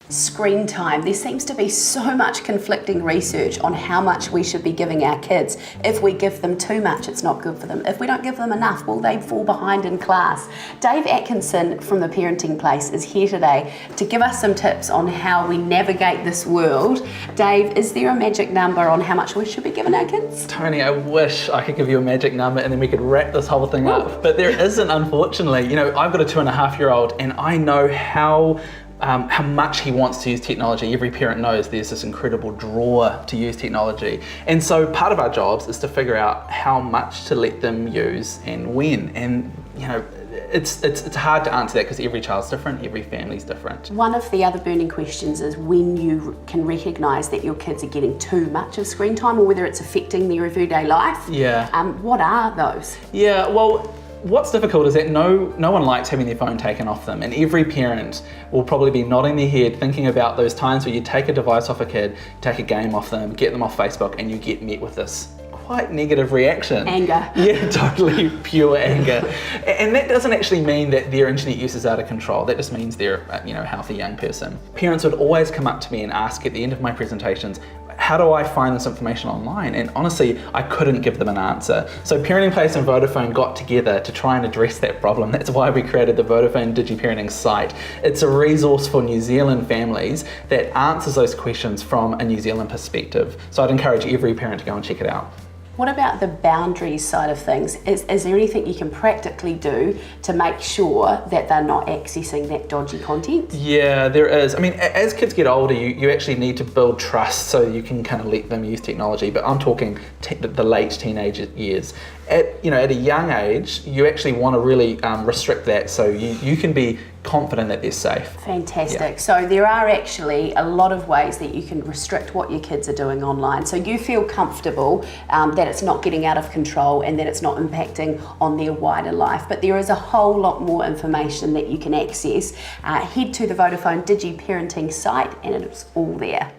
Screen time. There seems to be so much conflicting research on how much we should be giving our kids. If we give them too much, it's not good for them. If we don't give them enough, will they fall behind in class? Dave Atkinson from The Parenting Place is here today to give us some tips on how we navigate this world. Dave, is there a magic number on how much we should be giving our kids? Tony, I wish I could give you a magic number and then we could wrap this whole thing up, but there isn't, unfortunately. You know, I've got a 2.5-year-old and I know how much he wants to use technology. Every parent knows there's this incredible draw to use technology. And so part of our jobs is to figure out how much to let them use and when. And you know, it's hard to answer that because every child's different, every family's different. One of the other burning questions is when you can recognise that your kids are getting too much of screen time or whether it's affecting their everyday life. Yeah. What are those? Yeah, well, what's difficult is that no one likes having their phone taken off them, and every parent will probably be nodding their head thinking about those times where you take a device off a kid, take a game off them, get them off Facebook, and you get met with this quite negative reaction. Anger. Yeah, totally pure anger. And that doesn't actually mean that their internet use is out of control. That just means they're a healthy young person. Parents would always come up to me and ask at the end of my presentations, how do I find this information online? And honestly, I couldn't give them an answer. So Parenting Place and Vodafone got together to try and address that problem. That's why we created the Vodafone DigiParenting site. It's a resource for New Zealand families that answers those questions from a New Zealand perspective. So I'd encourage every parent to go and check it out. What about the boundaries side of things? Is there anything you can practically do to make sure that they're not accessing that dodgy content? Yeah, there is. I mean, as kids get older, you actually need to build trust so you can kind of let them use technology. But I'm talking the late teenage years. At a young age, you actually want to really restrict that so you can be confident that they're safe. Fantastic. Yeah. So there are actually a lot of ways that you can restrict what your kids are doing online. So you feel comfortable that it's not getting out of control and that it's not impacting on their wider life. But there is a whole lot more information that you can access. Head to the Vodafone DigiParenting site and it's all there.